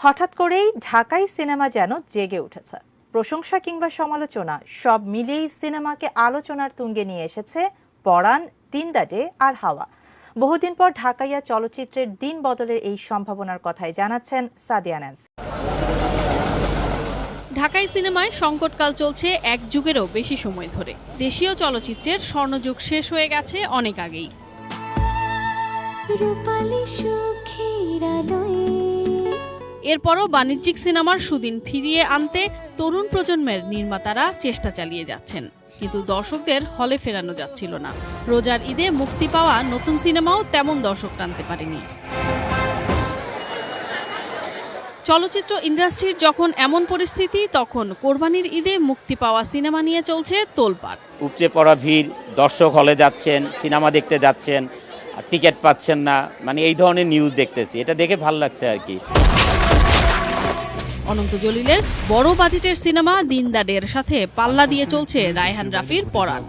হঠাৎ করেই ঢাকাই সিনেমা যেন জেগে উঠেছে। প্রশংসা কিংবা সমালোচনা সব মিলিয়েই সিনেমাকে আলোচনার তুঙ্গে নিয়ে এসেছে পরাণ, দিন দ্য ডে আর হাওয়া। বহুদিন পর ঢাকাইয়া চলচ্চিত্রের দিন বদলের এই সম্ভাবনার কথাই জানাচ্ছেন সাদিয়া ন্যান্সি। ঢাকাই সিনেমায় সংকটকাল চলছে এক যুগেরও বেশি সময় ধরে। দেশীয় চলচ্চিত্রের স্বর্ণযুগ শেষ হয়ে গেছে অনেক আগেই। এরপরও বাণিজ্যিক সিনেমার সুদিন ফিরিয়ে আনতে তরুণ প্রজন্মের নির্মাতারা চেষ্টা চালিয়ে যাচ্ছেন, কিন্তু দর্শকদের হলে ফেরানো যাচ্ছিল না। রোজার ঈদে মুক্তি পাওয়া নতুন সিনেমাও তেমন দর্শক টানতে পারেনি। চলচ্চিত্র ইন্ডাস্ট্রির যখন এমন পরিস্থিতি, তখন কোরবানির ঈদে মুক্তি পাওয়া সিনেমা নিয়ে চলছে তোলপাড়। উপচে পড়া ভিড়, দর্শক হলে যাচ্ছেন, সিনেমা দেখতে যাচ্ছেন, টিকিট পাচ্ছেন না, মানে এই ধরনের নিউজ দেখতেছি। এটা দেখে ভালো লাগছে আর কি। অনন্ত জলিলের বড় বাজেটের সিনেমা দিন দ্য ডের সাথে পাল্লা দিয়ে চলছে রায়হান রাফির পরাণ।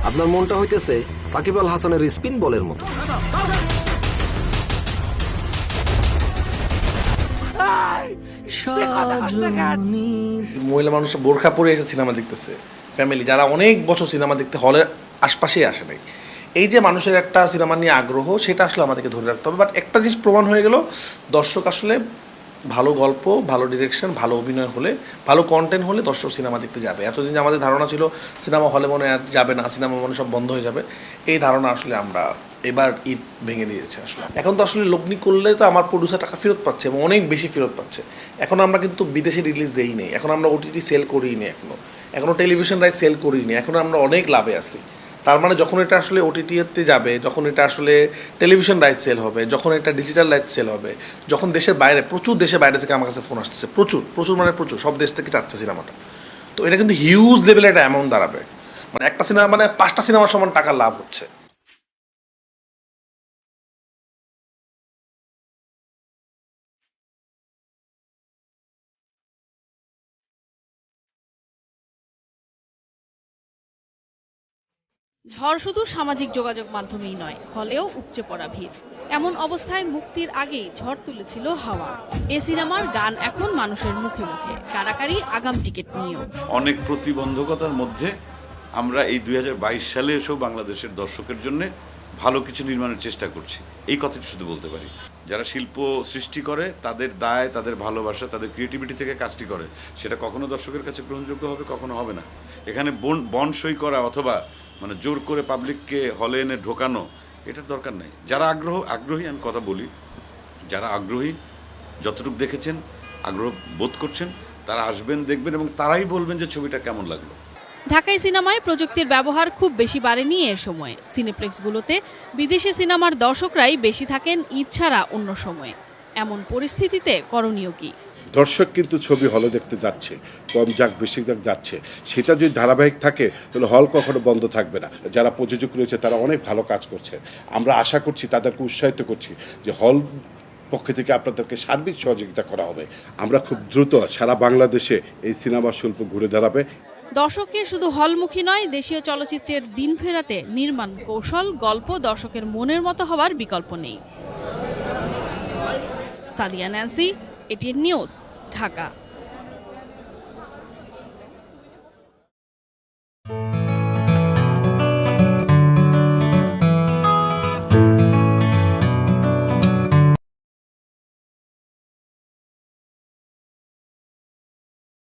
আপনার মনটা হইতেছে সাকিব আল হাসানের স্পিন বলের মতো। মহিলা মানুষ বোরখা পরে এসে সিনেমা দেখতেছে, ফ্যামিলি যারা অনেক বছর সিনেমা দেখতে হলের আশপাশেই আসে নাই। এই যে মানুষের একটা সিনেমা নিয়ে আগ্রহ, সেটা আসলে আমাদেরকে ধরে রাখতে হবে। বাট একটা জিনিস প্রমাণ হয়ে গেল, দর্শক আসলে ভালো গল্প, ভালো ডিরেকশন, ভালো অভিনয় হলে, ভালো কন্টেন্ট হলে দর্শক সিনেমা দেখতে যাবে। এতদিন আমাদের ধারণা ছিল সিনেমা হলে মনে যাবে না, সিনেমা মনে সব বন্ধ হয়ে যাবে। এই ধারণা আসলে আমরা এবার ঈদ ভেঙে দিয়েছে। আসলে এখন তো আসলে লগ্নি করলে তো আমার প্রডিউসার টাকা ফেরত পাচ্ছে এবং অনেক বেশি ফেরত পাচ্ছে। এখন আমরা কিন্তু বিদেশে রিলিজ দেই নেই, এখন আমরা ওটিটি সেল করিই নি, এখনো টেলিভিশন রাইট সেল করিই নি। এখন আমরা অনেক লাভে আছি। তার মানে যখন এটা আসলে ওটিটিতে যাবে, যখন এটা আসলে টেলিভিশন রাইট সেল হবে, যখন এটা ডিজিটাল রাইট সেল হবে, যখন দেশের বাইরে, প্রচুর দেশের বাইরে থেকে আমার কাছে ফোন আসতেছে, প্রচুর মানে প্রচুর, সব দেশ থেকে চাচ্ছে সিনেমাটা। তো এটা কিন্তু হিউজ লেভেলে একটা অ্যামাউন্ট দাঁড়াবে। মানে একটা সিনেমা মানে 5টা সিনেমার সমান টাকার লাভ হচ্ছে। ঝড় শুধু সামাজিক যোগাযোগ মাধ্যমেই নয়, হলেও উপচে পড়া ভিড়। এমন অবস্থায় মুক্তির আগেই ঝড় তুলেছিল হাওয়া। এ সিনেমার গান এখন মানুষের মুখে মুখে, কারাকারি আগাম টিকিট নিয়েও। অনেক প্রতিবন্ধকতার মধ্যে আমরা এই 2022 সালে এসেও বাংলাদেশের দর্শকের জন্য ভালো কিছু নির্মাণের চেষ্টা করছি, এই কথাটি শুধু বলতে পারি। যারা শিল্প সৃষ্টি করে, তাদের দায়, তাদের ভালোবাসা, তাদের ক্রিয়েটিভিটি থেকে কাজটি করে, সেটা কখনো দর্শকের কাছে গ্রহণযোগ্য হবে, কখনো হবে না। এখানে বন্ড সই করা অথবা মানে জোর করে পাবলিককে হলে এনে ঢোকানো, এটার দরকার নেই। যারা আগ্রহী আমি কথা বলি, যারা আগ্রহী, যতটুকু দেখেছেন, আগ্রহ বোধ করছেন, তারা আসবেন, দেখবেন এবং তারাই বলবেন যে ছবিটা কেমন লাগলো। ঢাকাই সিনেমায় প্রযুক্তির ব্যবহার খুব বেশি বাড়েনি এ সময়ে। সিনেপ্লেক্সগুলোতে বিদেশি সিনেমার দর্শকরাই বেশি থাকেন ঈদ ছাড়া অন্য সময়ে। এমন পরিস্থিতিতে করণীয় কি? দর্শক কিন্তু ছবি হলে দেখতে যাচ্ছে, কম যাক বেশি যাক যাচ্ছে। সেটা যদি ধারাবাহিক থাকে তাহলে হল কখনো বন্ধ থাকবে না। যারা প্রযোজক রয়েছে তারা অনেক ভালো কাজ করছে। আমরা আশা করছি, তাদেরকে উৎসাহিত করছি যে হল পক্ষ থেকে আপনাদেরকে সার্বিক সহযোগিতা করা হবে। আমরা খুব দ্রুত সারা বাংলাদেশে এই সিনেমা শিল্প ঘুরে দাঁড়াবে। দর্শককে শুধু হলমুখী নয়, দেশীয় চলচ্চিত্রের দিন ফেরাতে নির্মাণ কৌশল, গল্প দর্শকের মনের মতো হওয়ার বিকল্প নেই। Sadia Nancy, ATN news, Dhaka.